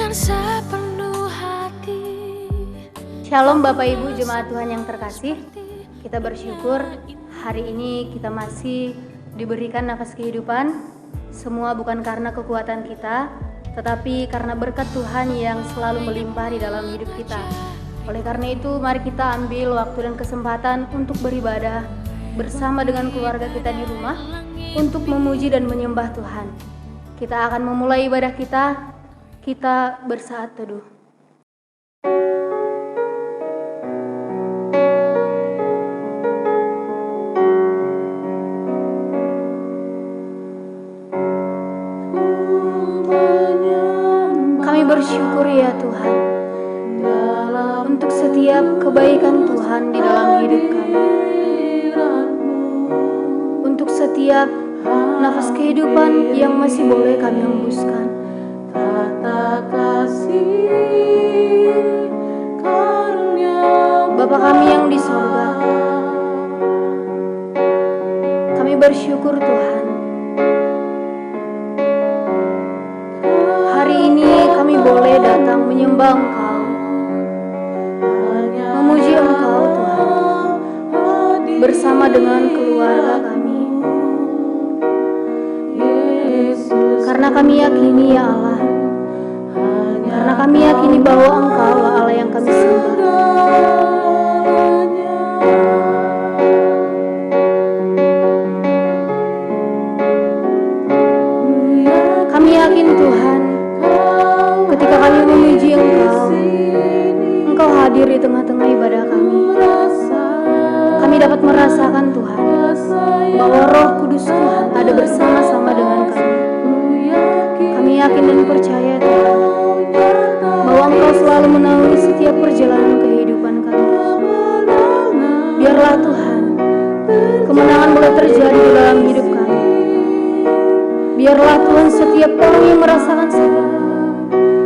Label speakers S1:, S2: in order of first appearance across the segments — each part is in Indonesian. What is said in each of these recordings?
S1: dengan sepenuh hati.
S2: Shalom Bapak Ibu Jemaat Tuhan yang terkasih. Kita bersyukur hari ini kita masih diberikan nafas kehidupan. Semua bukan karena kekuatan kita, tetapi karena berkat Tuhan yang selalu melimpah di dalam hidup kita. Oleh karena itu, mari kita ambil waktu dan kesempatan untuk beribadah bersama dengan keluarga kita di rumah untuk memuji dan menyembah Tuhan. Kita akan memulai ibadah kita bersaat teduh. Kami bersyukur ya Tuhan untuk setiap kebaikan Tuhan di dalam hidup kami, untuk setiap nafas kehidupan yang masih boleh kami hembuskan. Bapa kami yang di sorga, kami bersyukur Tuhan. Hari ini kami boleh datang menyembah Engkau, memuji Engkau Tuhan, bersama dengan keluarga kami. Karena kami yakini ya Allah, karena kami yakini bahwa Engkau Allah yang kami sembah. Kami yakin Tuhan, ketika kami memuji Engkau hadir di tengah-tengah ibadah kami. Kami dapat merasakan Tuhan, bahwa Roh Kudus Tuhan ada bersama-sama dengan kami. Kami yakin dan percaya Tuhan, bahwa Engkau selalu menaungi setiap perjalanan kehidupan kami. Biarlah Tuhan, kemenangan boleh terjadi di dalam hidup kami. Biarlah Tuhan, setiap orang yang merasakan sakit,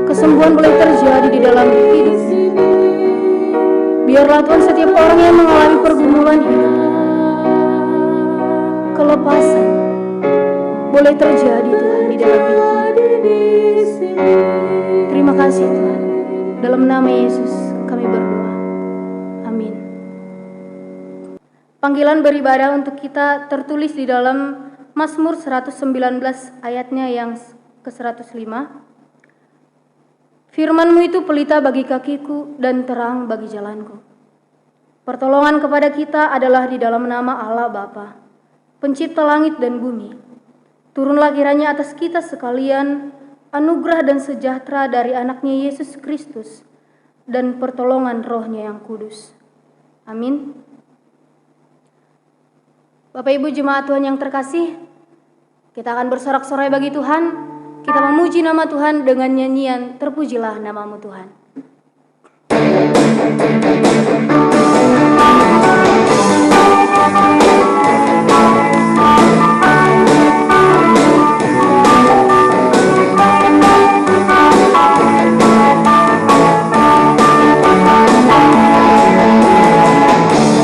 S2: kesembuhan boleh terjadi di dalam hidup. Biarlah Tuhan, setiap orang yang mengalami pergumulan hidup, kelepasan boleh terjadi Tuhan di dalam hidup. Terima kasih Tuhan. Dalam nama Yesus kami berdoa. Amin. Panggilan beribadah untuk kita tertulis di dalam Mazmur 119 ayatnya yang ke-105. Firman-Mu itu pelita bagi kakiku dan terang bagi jalanku. Pertolongan kepada kita adalah di dalam nama Allah Bapa, Pencipta langit dan bumi. Turunlah kiranya atas kita sekalian anugerah dan sejahtera dari anaknya Yesus Kristus dan pertolongan Roh-Nya yang kudus. Amin. Bapak Ibu Jemaat Tuhan yang terkasih, kita akan bersorak-sorai bagi Tuhan. Kita memuji nama Tuhan dengan nyanyian Terpujilah Namamu Tuhan.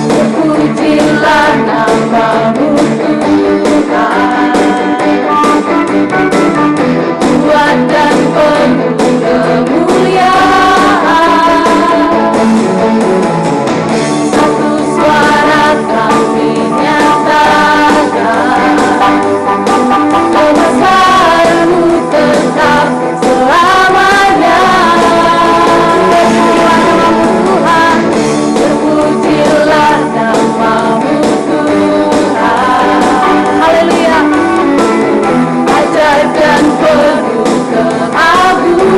S3: Terpujilah namamu Tuhan, kuat dan penuh kemuliaan. Satu suara kami nyatakan, kebesaran-Mu tetap selamanya. Terpujilah namamu Tuhan, haleluya. Ajaib dan penuh keagungan,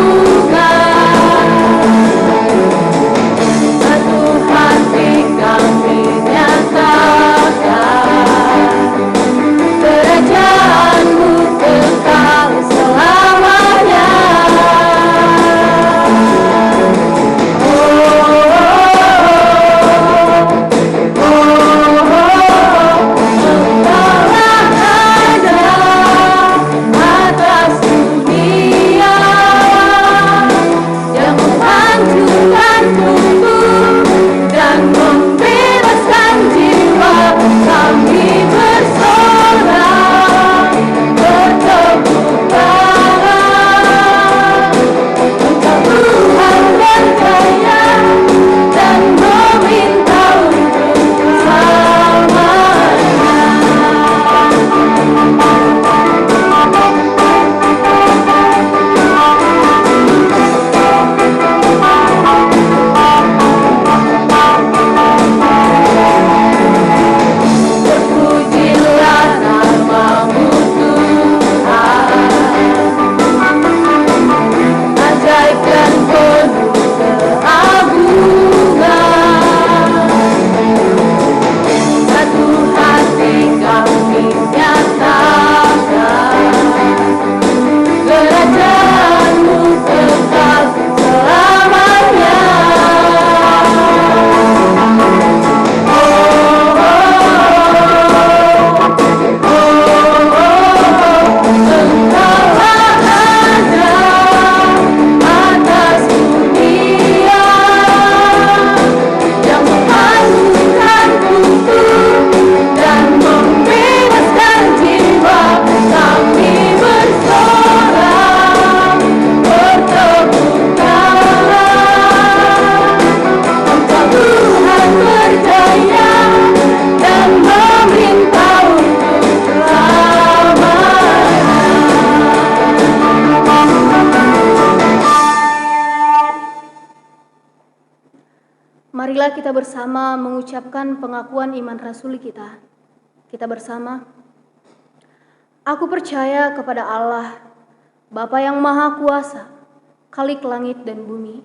S2: Marilah kita bersama mengucapkan pengakuan iman rasuli kita. Kita bersama. Aku percaya kepada Allah, Bapa yang Maha Kuasa, Khalik langit dan bumi,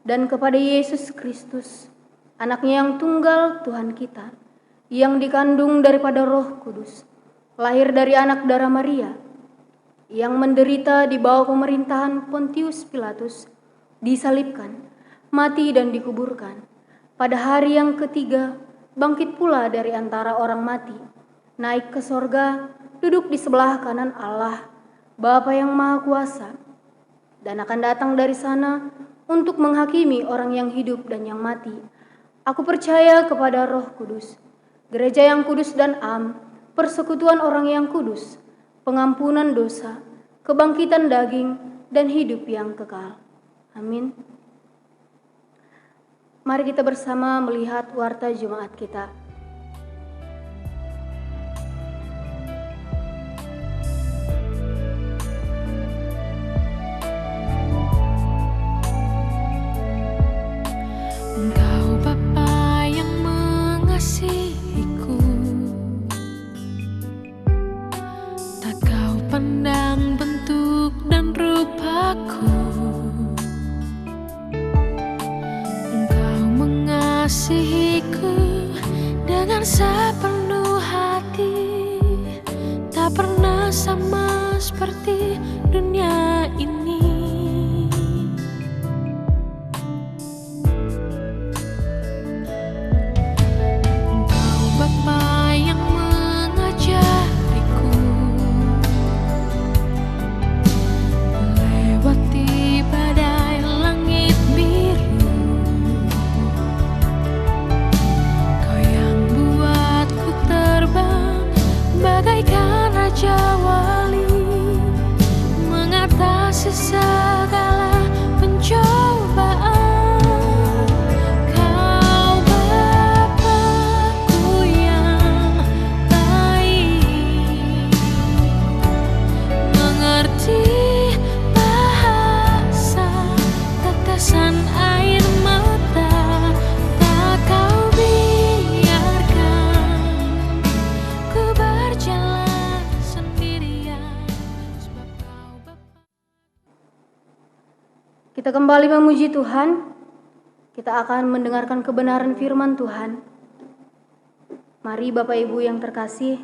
S2: dan kepada Yesus Kristus, Anaknya yang tunggal Tuhan kita, yang dikandung daripada Roh Kudus, lahir dari anak darah Maria, yang menderita di bawah pemerintahan Pontius Pilatus, disalibkan, mati dan dikuburkan. Pada hari yang ketiga, bangkit pula dari antara orang mati, naik ke sorga, duduk di sebelah kanan Allah, Bapa yang Maha Kuasa, dan akan datang dari sana untuk menghakimi orang yang hidup dan yang mati. Aku percaya kepada Roh Kudus, gereja yang kudus dan am, persekutuan orang yang kudus, pengampunan dosa, kebangkitan daging, dan hidup yang kekal. Amin. Mari kita bersama melihat warta Jumat kita.
S1: Engkau Bapa yang mengasihiku, tak kau pandang bentuk dan rupaku. Mengasihiku dengan sepenuh hati, tak pernah sama seperti dunia ini. Engkau Bapa yang mengajariku melewati badai langit biru. Bagaikan Raja Wali mengatasi segala pencobaan. Kau Bapa-Ku yang baik, mengerti bahasa tetesan air mata, tak kau biarkan ku berjalan sendirian, sebab kau Bapa.
S2: Kita kembali memuji Tuhan. Kita akan mendengarkan kebenaran firman Tuhan. Mari Bapak Ibu yang terkasih,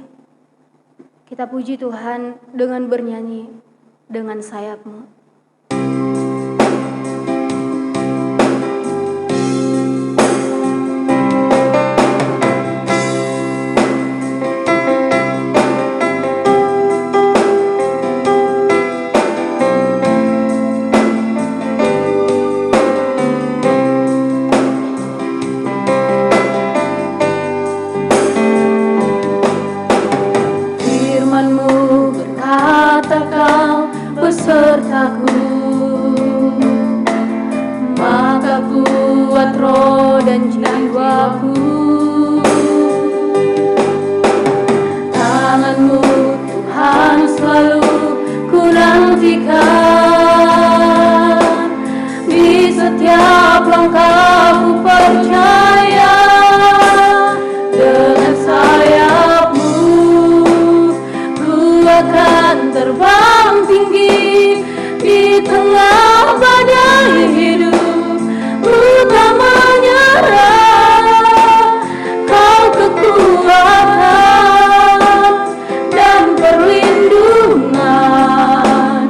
S2: kita puji Tuhan dengan bernyanyi dengan sayap-Mu. Besertaku, maka kuat roh dan jiwaku. Tangan-Mu Tuhan selalu ku nantikan, di setiap langkah ku percaya. Dengan sayap-Mu ku akan terbang tinggi di tengah badai hidup. Ku tak menyerah, Kau kekuatan dan perlindungan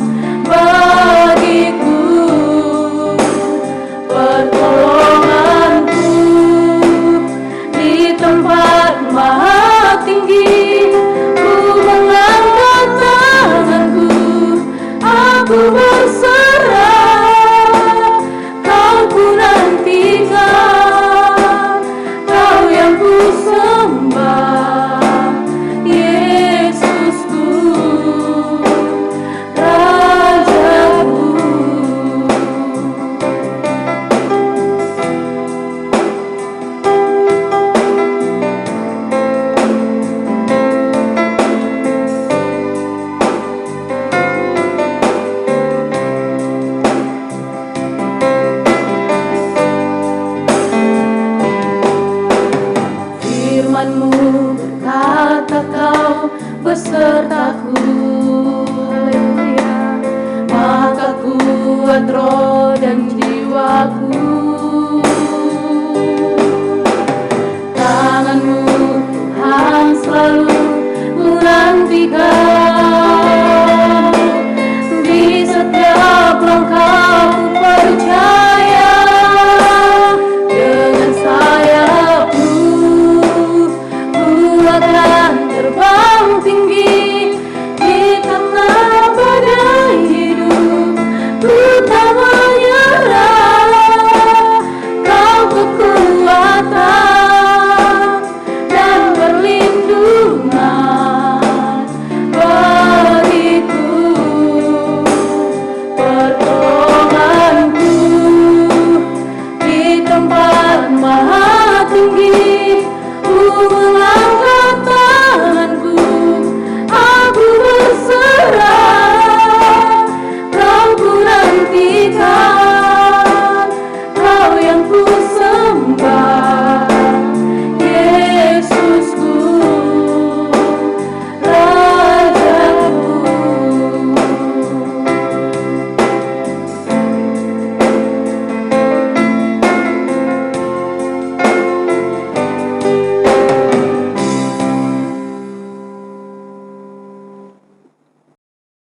S3: buat roh dan jiwaku. Tanganmu Tuhan selalu menantikan, di setiap langkahku percaya, dengan sayapmu ku akan terbang tinggi di tengah badai hidup. Ku tak menyerah, Kau kekuatan dan perlindungan bagiku, pertolonganku di tempat maha tinggi. Ku mengangkat tanganku, aku berserah, Kau ku nantikan, Kau yang ku sembah, Yesusku, Rajaku.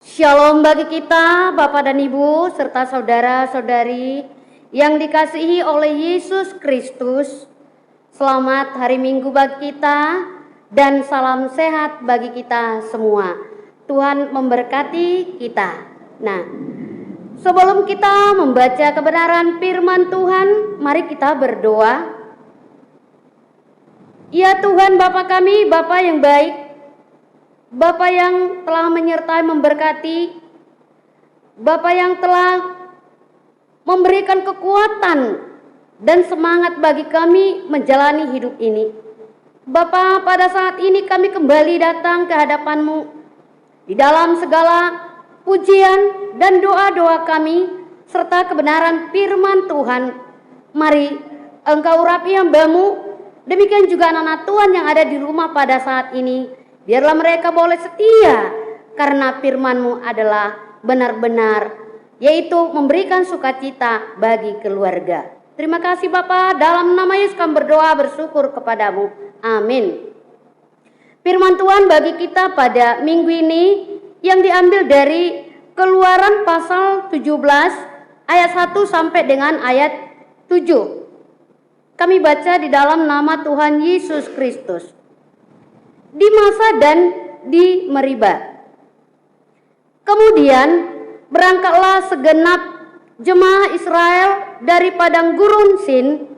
S4: Shalom bagi kita, Bapak dan Ibu, serta saudara-saudari yang dikasihi oleh Yesus Kristus. Selamat hari Minggu bagi kita dan salam sehat bagi kita semua. Tuhan memberkati kita. Nah, sebelum kita membaca kebenaran firman Tuhan, mari kita berdoa. Ya Tuhan Bapa kami, Bapa yang baik, Bapa yang telah menyertai memberkati, Bapa yang telah memberikan kekuatan dan semangat bagi kami menjalani hidup ini. Bapa, pada saat ini kami kembali datang ke hadapan-Mu di dalam segala pujian dan doa-doa kami serta kebenaran firman Tuhan. Mari Engkau urapi hamba-Mu, demikian juga anak-anak Tuhan yang ada di rumah pada saat ini. Biarlah mereka boleh setia karena firman-Mu adalah benar-benar, yaitu memberikan sukacita bagi keluarga. Terima kasih Bapa, dalam nama Yesus kami berdoa bersyukur kepadamu. Amin. Firman Tuhan bagi kita pada minggu ini yang diambil dari Keluaran pasal 17 ayat 1 sampai dengan ayat 7. Kami baca di dalam nama Tuhan Yesus Kristus. Di Masa dan di Meriba. Kemudian berangkatlah segenap jemaah Israel dari padang gurun Sin,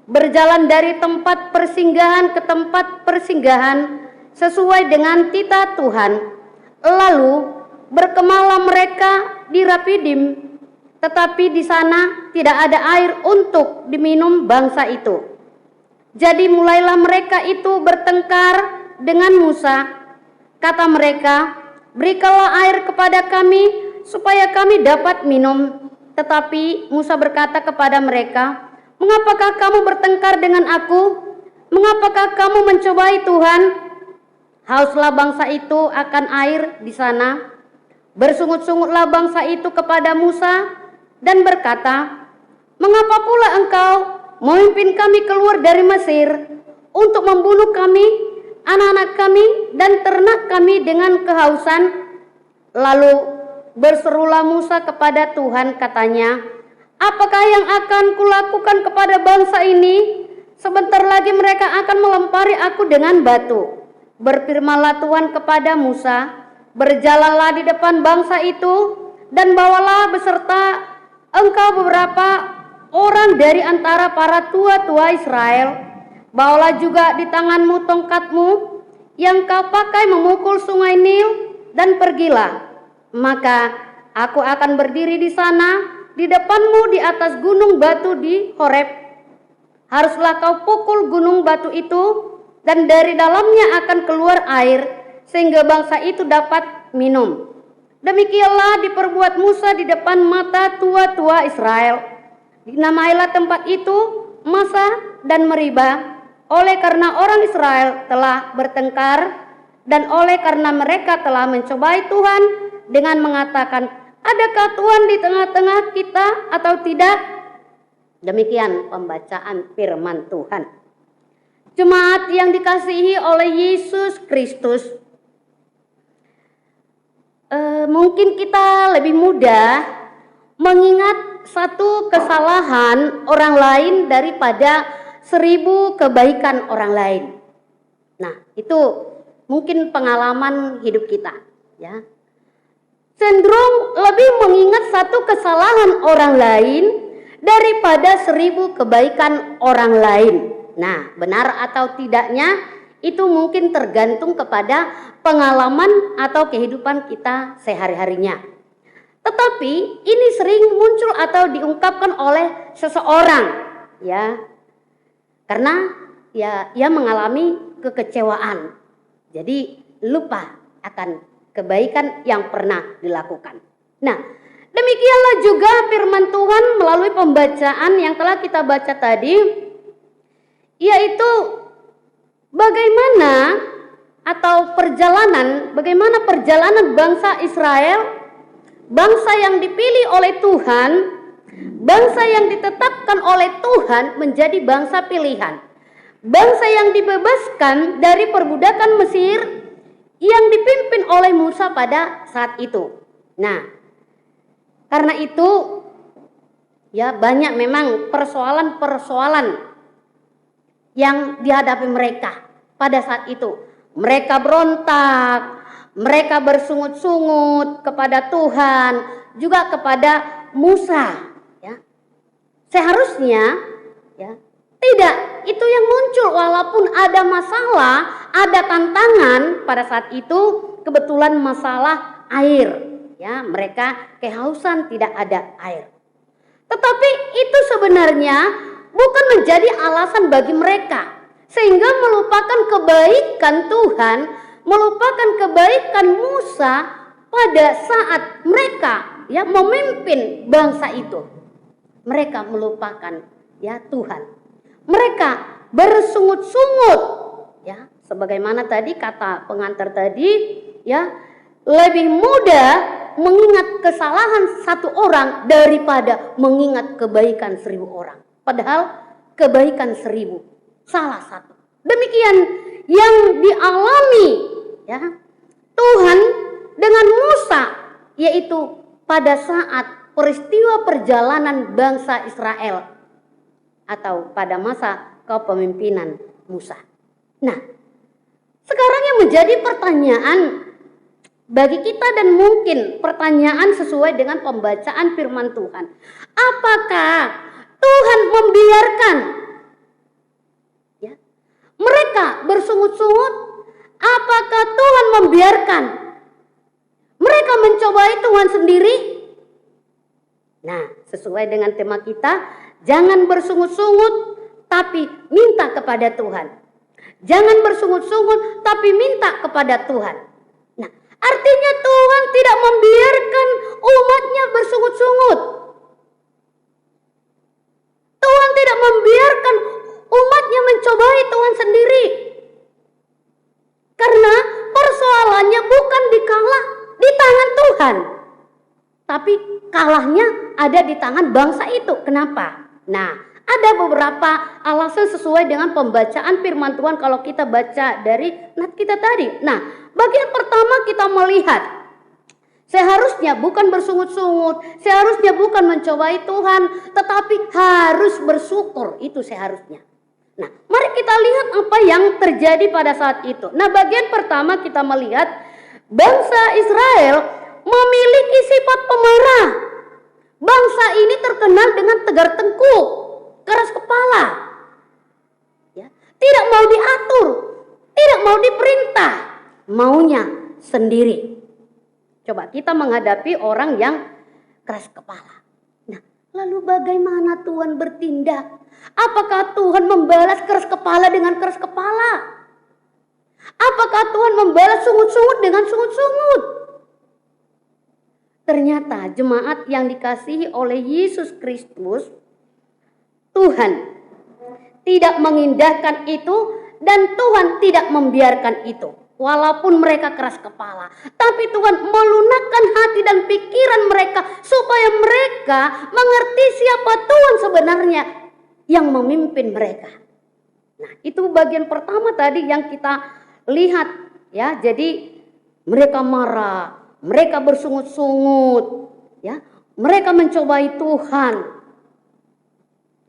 S4: berjalan dari tempat persinggahan ke tempat persinggahan sesuai dengan titah Tuhan. Lalu berkemahlah mereka di Rapidim, tetapi di sana tidak ada air untuk diminum bangsa itu. Jadi mulailah mereka itu bertengkar dengan Musa. Kata mereka, berikanlah air kepada kami supaya kami dapat minum. Tetapi Musa berkata kepada mereka, mengapakah kamu bertengkar dengan aku? Mengapakah kamu mencobai Tuhan? Hauslah bangsa itu akan air di sana. Bersungut-sungutlah bangsa itu kepada Musa dan berkata, mengapa pula engkau memimpin kami keluar dari Mesir untuk membunuh kami, anak-anak kami dan ternak kami dengan kehausan? Lalu berserulah Musa kepada Tuhan, katanya, apakah yang akan kulakukan kepada bangsa ini? Sebentar lagi mereka akan melempari aku dengan batu. Berfirmanlah Tuhan kepada Musa, berjalanlah di depan bangsa itu dan bawalah beserta engkau beberapa orang dari antara para tua-tua Israel. Bawalah juga di tanganmu tongkatmu yang kau pakai memukul sungai Nil dan pergilah. Maka aku akan berdiri di sana di depanmu di atas gunung batu di Horeb. Haruslah kau pukul gunung batu itu dan dari dalamnya akan keluar air sehingga bangsa itu dapat minum. Demikianlah diperbuat Musa di depan mata tua-tua Israel. Dinamailah tempat itu Masa dan Meriba, oleh karena orang Israel telah bertengkar dan oleh karena mereka telah mencobai Tuhan dengan mengatakan, Adakah Tuhan di tengah-tengah kita atau tidak? Demikian pembacaan firman Tuhan. Jemaat yang dikasihi oleh Yesus Kristus, mungkin kita lebih mudah mengingat satu kesalahan orang lain daripada 1000 kebaikan orang lain. Nah, itu mungkin pengalaman hidup kita, ya. Cenderung lebih mengingat satu kesalahan orang lain daripada 1000 kebaikan orang lain. Nah, benar atau tidaknya itu mungkin tergantung kepada pengalaman atau kehidupan kita sehari-harinya. Tetapi ini sering muncul atau diungkapkan oleh seseorang, ya. Karena ya ia mengalami kekecewaan. Jadi lupa akan kebaikan yang pernah dilakukan. Nah, demikianlah juga firman Tuhan melalui pembacaan yang telah kita baca tadi, yaitu bagaimana perjalanan bangsa Israel, bangsa yang dipilih oleh Tuhan, bangsa yang ditetapkan oleh Tuhan menjadi bangsa pilihan, bangsa yang dibebaskan dari perbudakan Mesir yang dipimpin oleh Musa pada saat itu. Nah, karena itu ya banyak memang persoalan-persoalan yang dihadapi mereka pada saat itu. Mereka berontak, mereka bersungut-sungut kepada Tuhan, juga kepada Musa, ya. Seharusnya ya tidak itu yang muncul, walaupun ada masalah, ada tantangan pada saat itu, kebetulan masalah air, ya, mereka kehausan tidak ada air. Tetapi itu sebenarnya bukan menjadi alasan bagi mereka sehingga melupakan kebaikan Tuhan, melupakan kebaikan Musa pada saat mereka ya memimpin bangsa itu. Mereka melupakan ya Tuhan. Mereka bersungut-sungut, ya, sebagaimana tadi kata pengantar tadi, ya, lebih mudah mengingat kesalahan satu orang daripada mengingat kebaikan 1000 orang. Padahal kebaikan 1000 salah satu. Demikian yang dialami, ya, Tuhan dengan Musa, yaitu pada saat peristiwa perjalanan bangsa Israel, atau pada masa kepemimpinan Musa. Nah, sekarang yang menjadi pertanyaan bagi kita dan mungkin pertanyaan sesuai dengan pembacaan firman Tuhan. Apakah Tuhan membiarkan ya, mereka bersungut-sungut? Apakah Tuhan membiarkan mereka mencobai Tuhan sendiri? Nah, sesuai dengan tema kita, jangan bersungut-sungut, tapi minta kepada Tuhan. Jangan bersungut-sungut, tapi minta kepada Tuhan. Nah, artinya Tuhan tidak membiarkan umatnya bersungut-sungut. Tuhan tidak membiarkan umatnya mencobai Tuhan sendiri. Karena persoalannya bukan di tangan Tuhan, tapi kalahnya ada di tangan bangsa itu. Kenapa? Nah, ada beberapa alasan sesuai dengan pembacaan firman Tuhan kalau kita baca dari nat kita tadi. Nah, bagian pertama kita melihat seharusnya bukan bersungut-sungut, seharusnya bukan mencobai Tuhan, tetapi harus bersyukur, itu seharusnya. Nah, mari kita lihat apa yang terjadi pada saat itu. Nah, bagian pertama kita melihat bangsa Israel memiliki sifat pemarah. Bangsa ini terkenal dengan tegar tengkuk, keras kepala, ya, tidak mau diatur, tidak mau diperintah, maunya sendiri. Coba kita menghadapi orang yang keras kepala. Nah, lalu bagaimana Tuhan bertindak? Apakah Tuhan membalas keras kepala dengan keras kepala? Apakah Tuhan membalas sungut-sungut dengan sungut-sungut? Ternyata jemaat yang dikasihi oleh Yesus Kristus, Tuhan tidak mengindahkan itu dan Tuhan tidak membiarkan itu. walaupun mereka keras kepala. Tapi Tuhan melunakkan hati dan pikiran mereka supaya mereka mengerti siapa Tuhan sebenarnya yang memimpin mereka. Nah, itu bagian pertama tadi yang kita lihat ya. Jadi mereka marah, mereka bersungut-sungut, ya. Mereka mencobai Tuhan.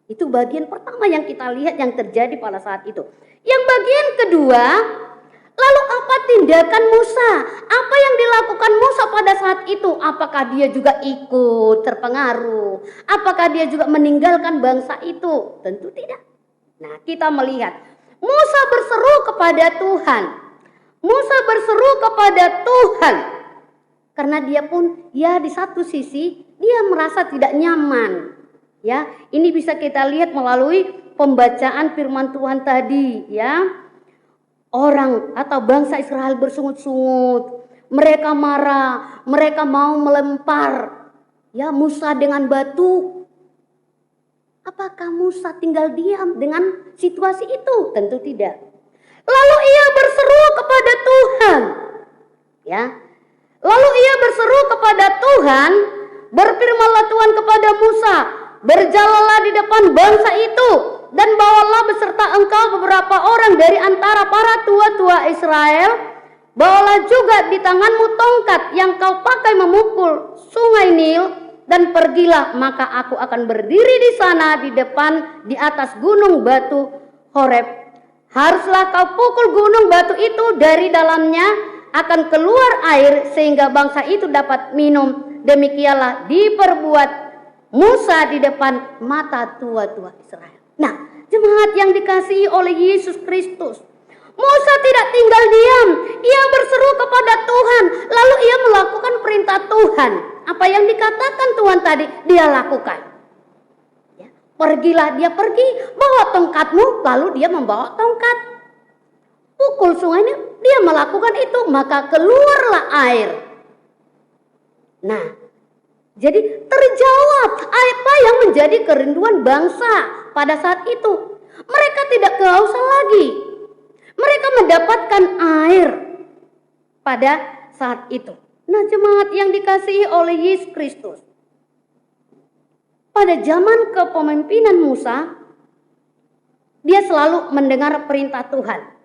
S4: Itu bagian pertama yang kita lihat yang terjadi pada saat itu. Yang bagian kedua, lalu apa tindakan Musa? Apa yang dilakukan Musa pada saat itu? Apakah dia juga ikut terpengaruh? Apakah dia juga meninggalkan bangsa itu? Tentu tidak. Nah, kita melihat Musa berseru kepada Tuhan. Musa berseru kepada Tuhan. Karena dia pun ya di satu sisi dia merasa tidak nyaman. Ya, ini bisa kita lihat melalui pembacaan firman Tuhan tadi, ya. Orang atau bangsa Israel bersungut-sungut, mereka marah, mereka mau melempar ya Musa dengan batu. Apakah Musa tinggal diam dengan situasi itu? Tentu tidak. Lalu ia berseru kepada Tuhan. Ya. Lalu ia berseru kepada Tuhan, berfirmanlah Tuhan kepada Musa, berjalanlah di depan bangsa itu dan bawalah beserta engkau beberapa orang dari antara para tua-tua Israel. Bawalah juga di tanganmu tongkat yang kau pakai memukul sungai Nil dan pergilah, maka aku akan berdiri di sana di depan di atas gunung batu Horeb. Haruslah kau pukul gunung batu itu, dari dalamnya akan keluar air sehingga bangsa itu dapat minum. Demikianlah diperbuat Musa di depan mata tua-tua Israel. Nah, jemaat yang dikasihi oleh Yesus Kristus, Musa tidak tinggal diam. Ia berseru kepada Tuhan, lalu ia melakukan perintah Tuhan. Apa yang dikatakan Tuhan tadi, dia lakukan. Ya, pergilah, dia pergi, bawa tongkatmu, lalu dia membawa tongkat. Pukul sungainya, dia melakukan itu, maka keluarlah air. Nah, jadi terjawab apa yang menjadi kerinduan bangsa pada saat itu. Mereka tidak kehausan lagi. Mereka mendapatkan air pada saat itu. Nah, jemaat yang dikasihi oleh Yesus Kristus, pada zaman kepemimpinan Musa, dia selalu mendengar perintah Tuhan.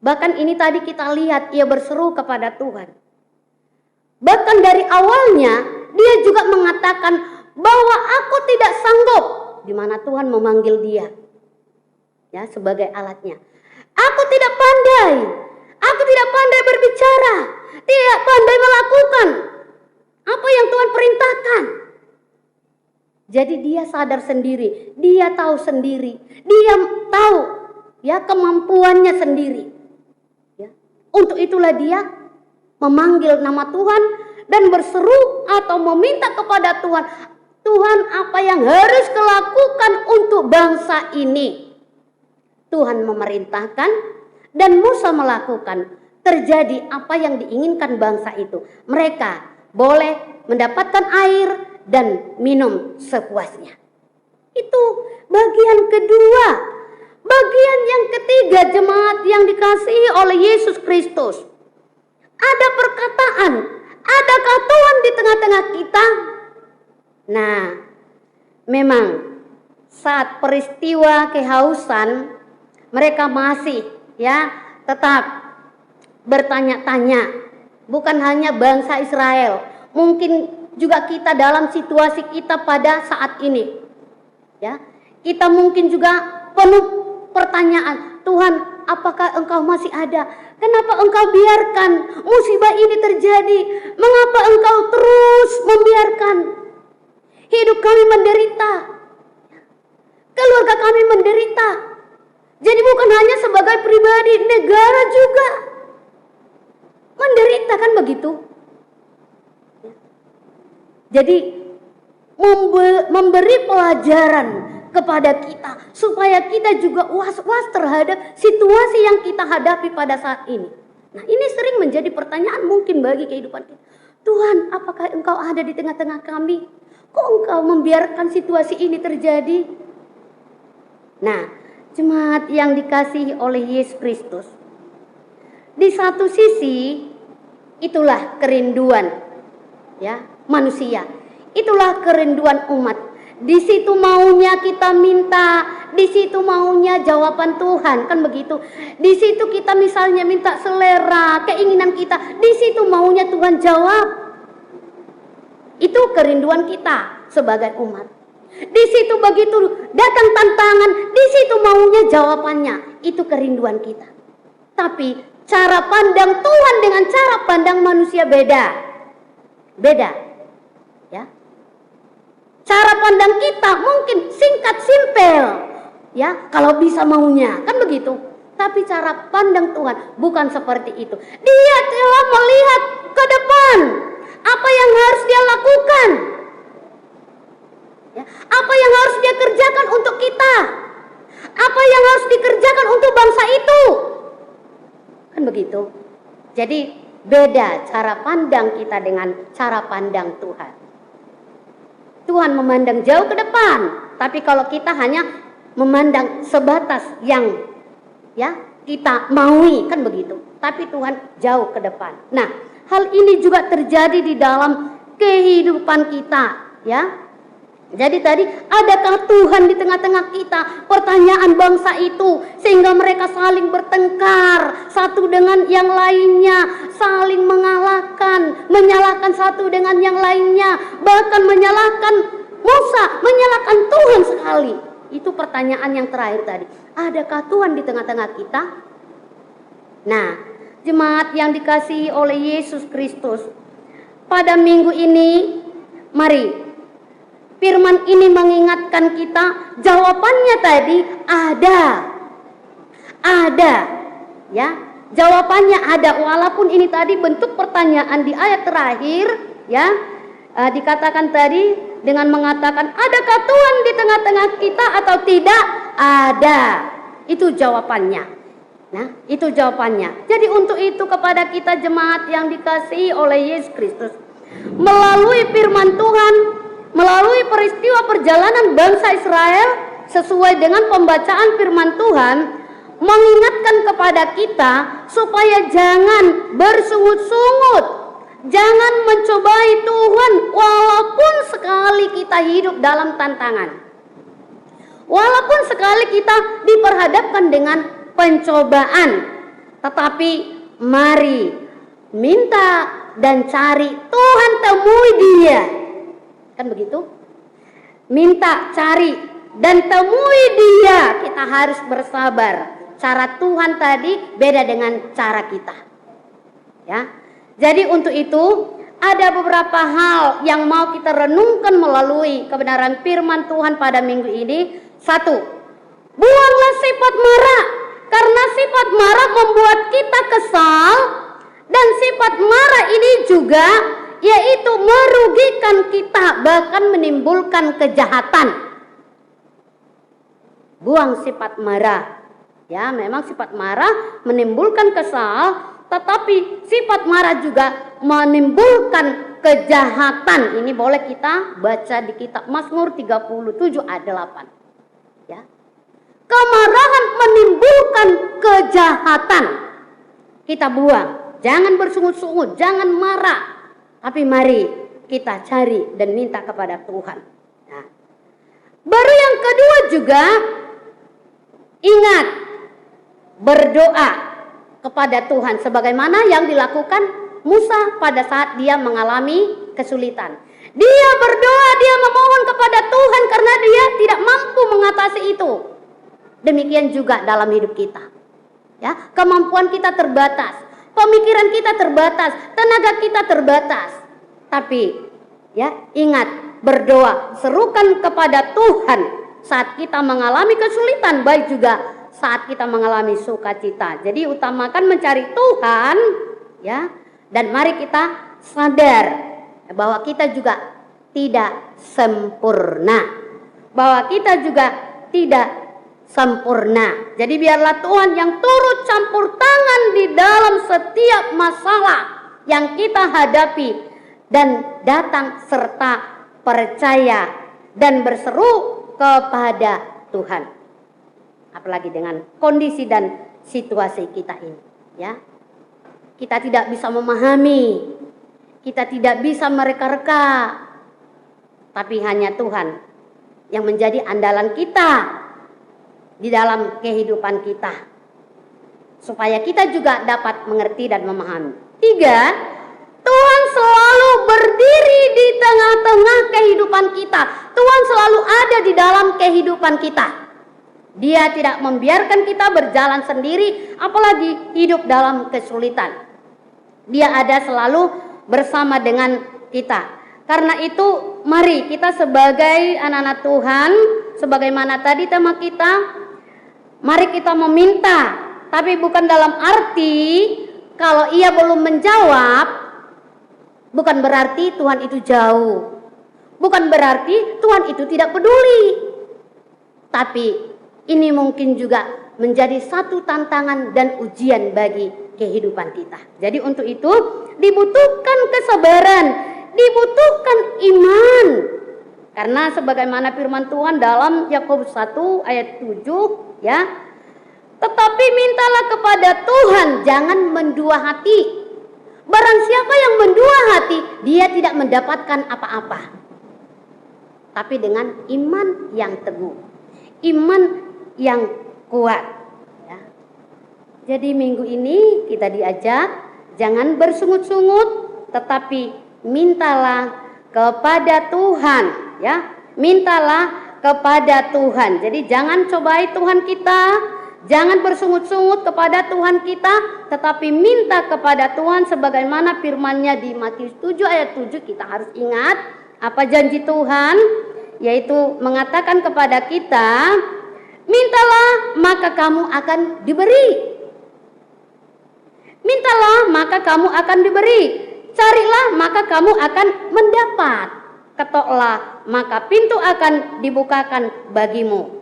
S4: Bahkan ini tadi kita lihat ia berseru kepada Tuhan. Bahkan dari awalnya dia juga mengatakan bahwa aku tidak sanggup, di mana Tuhan memanggil dia ya sebagai alatnya. Aku tidak pandai. Aku tidak pandai berbicara, tidak pandai melakukan apa yang Tuhan perintahkan. Jadi dia sadar sendiri, dia tahu sendiri, dia tahu ya kemampuannya sendiri. Ya. Untuk itulah dia memanggil nama Tuhan dan berseru atau meminta kepada Tuhan, Tuhan, apa yang harus kulakukan untuk bangsa ini? Tuhan memerintahkan dan Musa melakukan. Terjadi apa yang diinginkan bangsa itu. Mereka boleh mendapatkan air dan minum sepuasnya. Itu bagian kedua. Bagian yang ketiga, jemaat yang dikasihi oleh Yesus Kristus, ada perkataan, adakah Tuhan di tengah-tengah kita? Nah, memang saat peristiwa kehausan, mereka masih ya tetap bertanya-tanya. Bukan hanya bangsa Israel, mungkin juga kita dalam situasi kita pada saat ini. Ya, kita mungkin juga penuh pertanyaan, Tuhan, apakah Engkau masih ada? Kenapa Engkau biarkan musibah ini terjadi? Mengapa Engkau terus membiarkan hidup kami menderita? Keluarga kami menderita. Jadi bukan hanya sebagai pribadi, negara juga menderita, kan begitu? Jadi memberi pelajaran kepada kita supaya kita juga was-was terhadap situasi yang kita hadapi pada saat ini. Nah, ini sering menjadi pertanyaan mungkin bagi kehidupan kita. Tuhan, apakah Engkau ada di tengah-tengah kami? Kok Engkau membiarkan situasi ini terjadi? Nah, jemaat yang dikasihi oleh Yesus Kristus, di satu sisi itulah kerinduan ya manusia. Itulah kerinduan umat. Di situ maunya kita minta, di situ maunya jawaban Tuhan, kan begitu. Di situ kita misalnya minta selera, keinginan kita, di situ maunya Tuhan jawab. Itu kerinduan kita sebagai umat. Di situ begitu datang tantangan, di situ maunya jawabannya. Itu kerinduan kita. Tapi cara pandang Tuhan dengan cara pandang manusia beda. Beda. Ya. Cara pandang kita mungkin singkat simpel. Ya, kalau bisa maunya, kan begitu. Tapi cara pandang Tuhan bukan seperti itu. Dia telah melihat ke depan. Apa yang harus dia lakukan? Ya, apa yang harus dia kerjakan untuk kita? Apa yang harus dikerjakan untuk bangsa itu? Kan begitu. Jadi beda cara pandang kita dengan cara pandang Tuhan. Tuhan memandang jauh ke depan, tapi kalau kita hanya memandang sebatas yang ya kita maui, kan begitu. Tapi Tuhan jauh ke depan. Nah, hal ini juga terjadi di dalam kehidupan kita, ya. Jadi tadi, adakah Tuhan di tengah-tengah kita? Pertanyaan bangsa itu, sehingga mereka saling bertengkar satu dengan yang lainnya, saling mengalahkan, menyalahkan satu dengan yang lainnya, bahkan menyalahkan Musa, menyalahkan Tuhan sekali. Itu pertanyaan yang terakhir tadi. Adakah Tuhan di tengah-tengah kita? Nah, jemaat yang dikasihi oleh Yesus Kristus, pada minggu ini, mari firman ini mengingatkan kita, jawabannya tadi ada, ya, jawabannya ada. Walaupun ini tadi bentuk pertanyaan di ayat terakhir, ya, dikatakan tadi dengan mengatakan, adakah Tuhan di tengah-tengah kita atau tidak? Ada, itu jawabannya. Nah, itu jawabannya. Jadi untuk itu kepada kita jemaat yang dikasihi oleh Yesus Kristus, melalui firman Tuhan, melalui peristiwa perjalanan bangsa Israel sesuai dengan pembacaan firman Tuhan, mengingatkan kepada kita supaya jangan bersungut-sungut, jangan mencobai Tuhan walaupun sekali kita hidup dalam tantangan, walaupun sekali kita diperhadapkan dengan pencobaan. Tetapi mari minta dan cari Tuhan, temui Dia. Kan begitu? Minta, cari, dan temui Dia. Kita harus bersabar. Cara Tuhan tadi beda dengan cara kita. Ya. Jadi untuk itu ada beberapa hal yang mau kita renungkan melalui kebenaran firman Tuhan pada minggu ini. Satu, buanglah sifat marah, karena sifat marah membuat kita kesal, dan sifat marah ini juga yaitu merugikan kita, bahkan menimbulkan kejahatan. Buang sifat marah. Ya, memang sifat marah menimbulkan kesal, tetapi sifat marah juga menimbulkan kejahatan. Ini boleh kita baca di kitab Mazmur 37 ayat 8. Ya. Kemarahan menimbulkan kejahatan. Kita buang. Jangan bersungut-sungut, jangan marah. Tapi mari kita cari dan minta kepada Tuhan. Nah, baru yang kedua juga, ingat berdoa kepada Tuhan sebagaimana yang dilakukan Musa pada saat dia mengalami kesulitan. Dia berdoa, dia memohon kepada Tuhan karena dia tidak mampu mengatasi itu. Demikian juga dalam hidup kita. Ya, kemampuan kita terbatas. Pemikiran kita terbatas, tenaga kita terbatas. Tapi ya, ingat berdoa, serukan kepada Tuhan saat kita mengalami kesulitan, baik juga saat kita mengalami sukacita. Jadi utamakan mencari Tuhan, ya. Dan mari kita sadar bahwa kita juga tidak sempurna. Bahwa kita juga tidak sempurna. Jadi biarlah Tuhan yang turut campur tangan di dalam setiap masalah yang kita hadapi, dan datang serta percaya dan berseru kepada Tuhan. Apalagi dengan kondisi dan situasi kita ini, ya. kita tidak bisa memahami, kita tidak bisa mereka-reka, tapi hanya Tuhan yang menjadi andalan kita di dalam kehidupan kita, supaya kita juga dapat mengerti dan memahami. 3, Tuhan selalu berdiri di tengah-tengah kehidupan kita. Tuhan selalu ada di dalam kehidupan kita. Dia tidak membiarkan kita berjalan sendiri, apalagi hidup dalam kesulitan. Dia ada selalu bersama dengan kita. Karena itu mari kita sebagai anak-anak Tuhan, sebagaimana tadi tema kita, mari kita meminta. Tapi bukan dalam arti kalau ia belum menjawab, bukan berarti Tuhan itu jauh. Bukan berarti Tuhan itu tidak peduli. Tapi ini mungkin juga menjadi satu tantangan dan ujian bagi kehidupan kita. Jadi untuk itu dibutuhkan kesabaran, dibutuhkan iman. Karena sebagaimana firman Tuhan dalam Yakobus 1 ayat 7 ya. Tetapi mintalah kepada Tuhan, jangan mendua hati. Barang siapa yang mendua hati, dia tidak mendapatkan apa-apa. Tapi dengan iman yang teguh, iman yang kuat. Ya. Jadi minggu ini kita diajak, jangan bersungut-sungut, tetapi mintalah kepada Tuhan. Ya, mintalah kepada Tuhan. Jadi jangan cobai Tuhan kita. Jangan bersungut-sungut kepada Tuhan kita, tetapi minta kepada Tuhan sebagaimana firman-Nya di Matius 7 ayat 7. Kita harus ingat apa janji Tuhan, yaitu mengatakan kepada kita, mintalah maka kamu akan diberi. Mintalah maka kamu akan diberi. Carilah maka kamu akan mendapat. Ketoklah maka pintu akan dibukakan bagimu.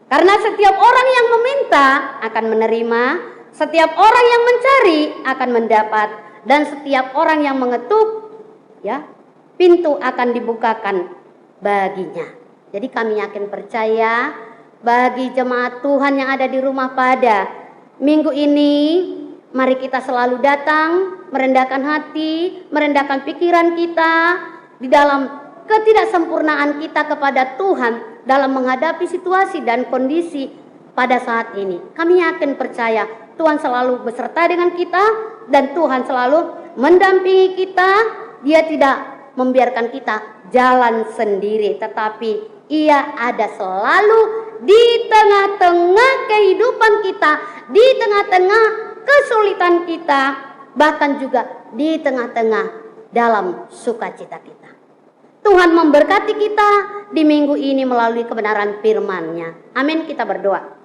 S4: Karena setiap orang yang meminta akan menerima, setiap orang yang mencari akan mendapat, dan setiap orang yang mengetuk, ya, pintu akan dibukakan baginya. Jadi kami yakin percaya bagi jemaat Tuhan yang ada di rumah pada minggu ini, mari kita selalu datang, merendahkan hati, merendahkan pikiran kita di dalam ketidaksempurnaan kita kepada Tuhan dalam menghadapi situasi dan kondisi pada saat ini. Kami yakin percaya Tuhan selalu beserta dengan kita dan Tuhan selalu mendampingi kita. Dia tidak membiarkan kita jalan sendiri, tetapi Ia ada selalu di tengah-tengah kehidupan kita, di tengah-tengah kesulitan kita, bahkan juga di tengah-tengah dalam sukacita kita. Tuhan memberkati kita di minggu ini melalui kebenaran firman-Nya. Amin, kita berdoa.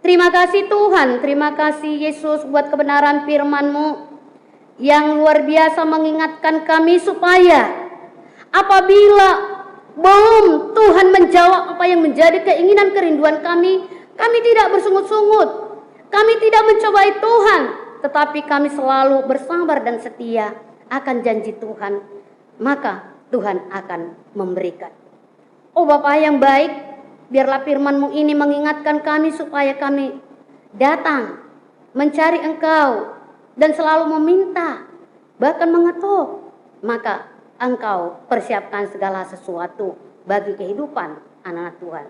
S4: Terima kasih Tuhan, terima kasih Yesus buat kebenaran firman-Mu yang luar biasa mengingatkan kami supaya apabila belum Tuhan menjawab apa yang menjadi keinginan kerinduan kami, kami tidak bersungut-sungut, kami tidak mencobai Tuhan, tetapi kami selalu bersabar dan setia akan janji Tuhan, maka Tuhan akan memberikan. Oh Bapa yang baik, biarlah firman-Mu ini mengingatkan kami supaya kami datang mencari Engkau dan selalu meminta, bahkan mengetuk. Maka Engkau persiapkan segala sesuatu bagi kehidupan anak-anak Tuhan.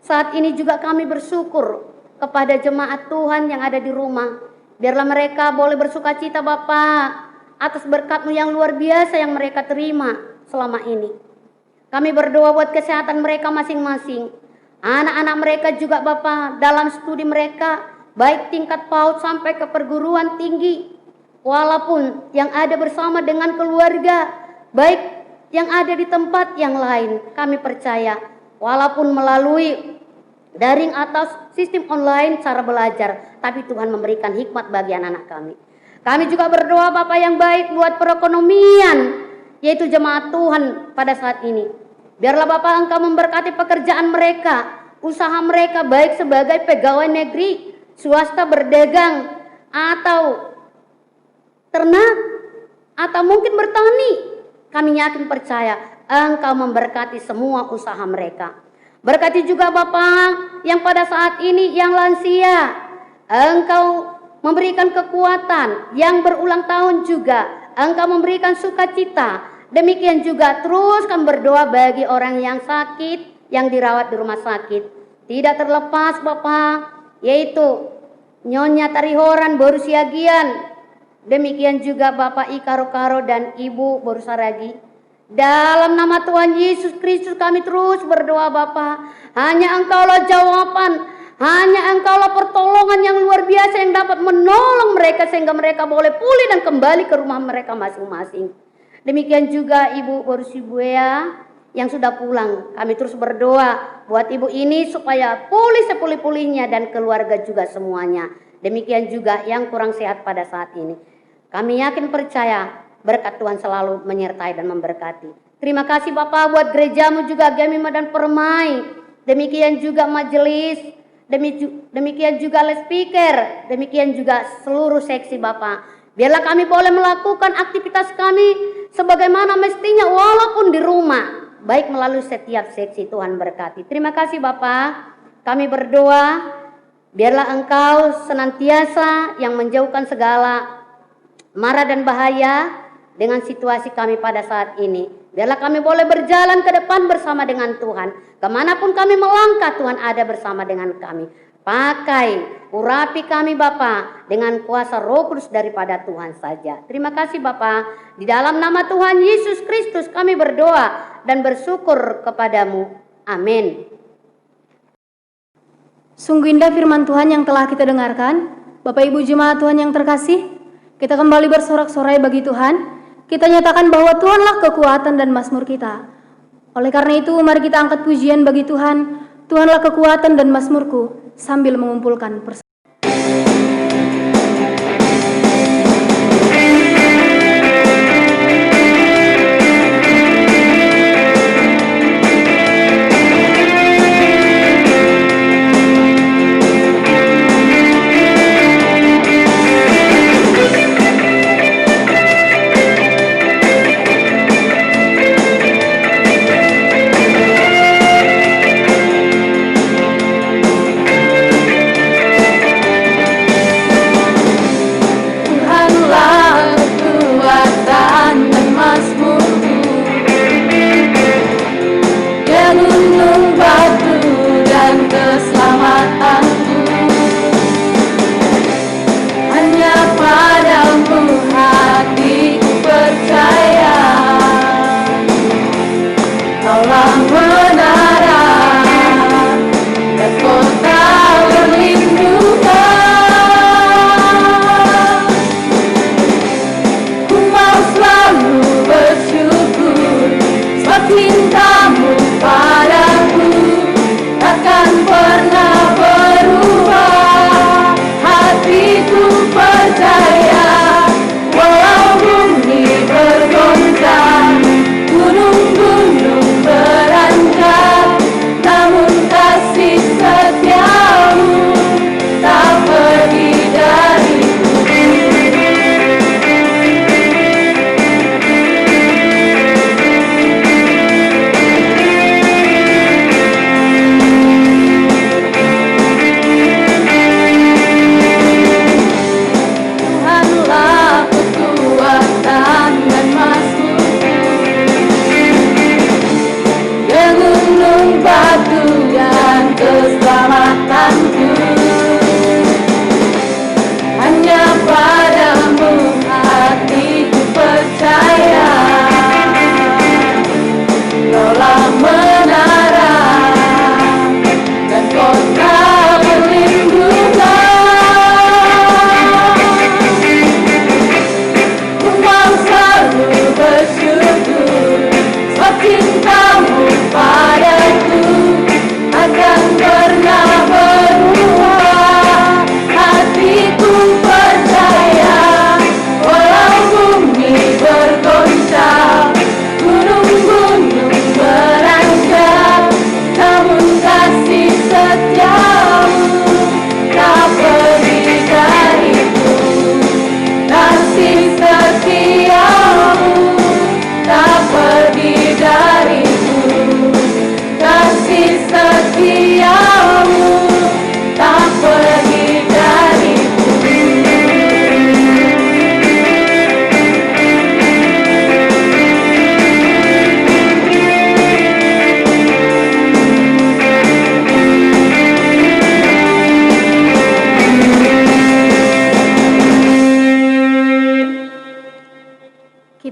S4: Saat ini juga kami bersyukur kepada jemaat Tuhan yang ada di rumah. Biarlah mereka boleh bersukacita Bapa atas berkat-Mu yang luar biasa yang mereka terima selama ini. Kami berdoa buat kesehatan mereka masing-masing. Anak-anak mereka juga Bapa dalam studi mereka, baik tingkat PAUD sampai ke perguruan tinggi. Walaupun yang ada bersama dengan keluarga, baik yang ada di tempat yang lain, kami percaya walaupun melalui daring atau sistem online cara belajar, tapi Tuhan memberikan hikmat bagi anak-anak kami. Kami juga berdoa Bapa yang baik buat perekonomian, yaitu jemaat Tuhan pada saat ini. Biarlah Bapa Engkau memberkati pekerjaan mereka, usaha mereka baik sebagai pegawai negeri, swasta berdagang, atau ternak, atau mungkin bertani. Kami yakin percaya Engkau memberkati semua usaha mereka. Berkati juga Bapa yang pada saat ini yang lansia, Engkau memberikan kekuatan, yang berulang tahun juga Engkau memberikan sukacita. Demikian juga terus kami berdoa bagi orang yang sakit, yang dirawat di rumah sakit. Tidak terlepas Bapa, yaitu Nyonya Tarihoran Boru Siagian. Demikian juga Bapak Ika Rokaro dan Ibu Boru Saragi. Dalam nama Tuhan Yesus Kristus kami terus berdoa Bapa. Hanya Engkaulah jawaban, hanya Engkaulah pertolongan yang luar biasa yang dapat menolong mereka sehingga mereka boleh pulih dan kembali ke rumah mereka masing-masing. Demikian juga Ibu Boru Sibuea yang sudah pulang. Kami terus berdoa buat ibu ini supaya pulih sepulih-pulihnya dan keluarga juga semuanya. Demikian juga yang kurang sehat pada saat ini. Kami yakin percaya berkat Tuhan selalu menyertai dan memberkati. Terima kasih Bapak buat gerejamu juga Gemima dan Permai. Demikian juga majelis. Demikian juga les speaker. Demikian juga seluruh seksi Bapak. Biarlah kami boleh melakukan aktivitas kami sebagaimana mestinya walaupun di rumah. Baik melalui setiap seksi. Tuhan berkati. Terima kasih Bapak. Kami berdoa biarlah Engkau senantiasa yang menjauhkan segala mara dan bahaya dengan situasi kami pada saat ini. Biarlah kami boleh berjalan ke depan bersama dengan Tuhan. Kemanapun kami melangkah, Tuhan ada bersama dengan kami. Pakai, urapi kami Bapa dengan kuasa Roh Kudus daripada Tuhan saja. Terima kasih Bapa. Di dalam nama Tuhan Yesus Kristus kami berdoa dan bersyukur kepadamu. Amin.
S2: Sungguh indah firman Tuhan yang telah kita dengarkan. Bapak Ibu jemaat Tuhan yang terkasih, kita kembali bersorak-sorai bagi Tuhan. Kita nyatakan bahwa Tuhanlah kekuatan dan mazmur kita. Oleh karena itu, mari kita angkat pujian bagi Tuhan. Tuhanlah kekuatan dan mazmurku, sambil mengumpulkan persatuan.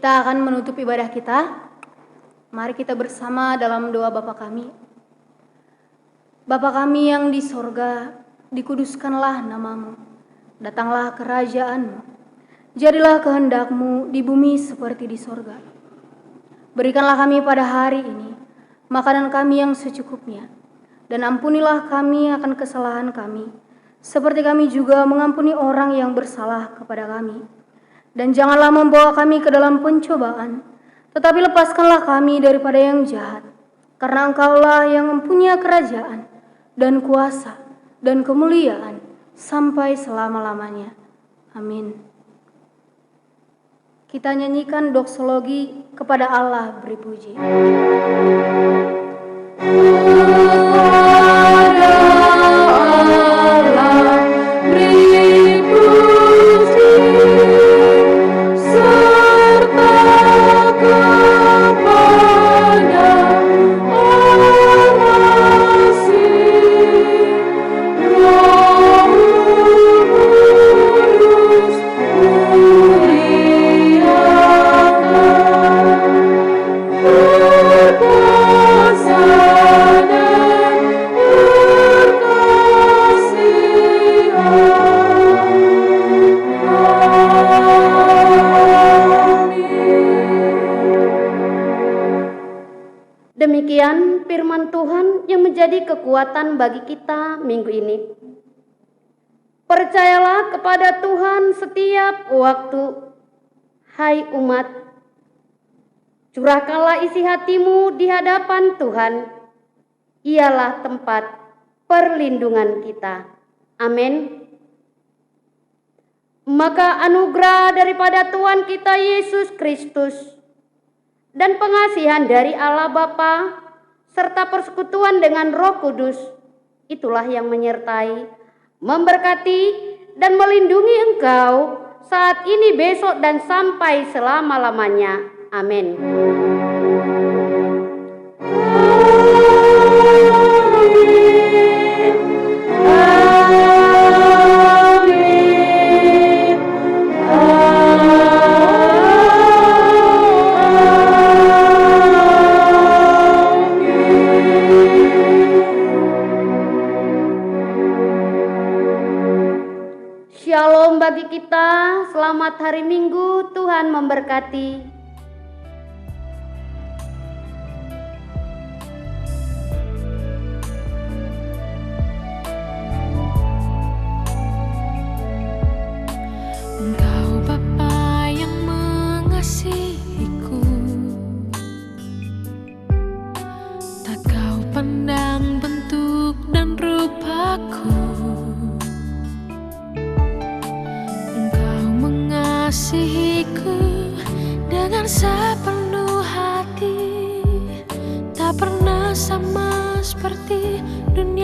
S2: Kita akan menutup ibadah kita. Mari kita bersama dalam doa Bapa kami. Bapa kami yang di sorga, dikuduskanlah namamu. Datanglah kerajaanmu. Jadilah kehendak-Mu di bumi seperti di sorga. Berikanlah kami pada hari ini makanan kami yang secukupnya. Dan ampunilah kami akan kesalahan kami, seperti kami juga mengampuni orang yang bersalah kepada kami. Dan janganlah membawa kami ke dalam pencobaan, tetapi lepaskanlah kami daripada yang jahat. Karena Engkaulah yang mempunyai kerajaan, dan kuasa, dan kemuliaan, sampai selama-lamanya. Amin. Kita nyanyikan doksologi kepada Allah beri puji.
S4: Demikian firman Tuhan yang menjadi kekuatan bagi kita minggu ini. Percayalah kepada Tuhan setiap waktu, hai umat. Curahkanlah isi hatimu di hadapan Tuhan. Ialah tempat perlindungan kita. Amin. Maka anugerah daripada Tuhan kita Yesus Kristus dan pengasihan dari Allah Bapa serta persekutuan dengan Roh Kudus, itulah yang menyertai, memberkati, dan melindungi engkau saat ini, besok, dan sampai selama-lamanya. Amin. Shalom bagi kita, selamat hari Minggu, Tuhan memberkati.
S1: Engkau Bapa yang mengasihiku, tak kau pandang bentuk dan rupaku. Mengasihiku dengan sepenuh hati, tak pernah sama seperti dunia.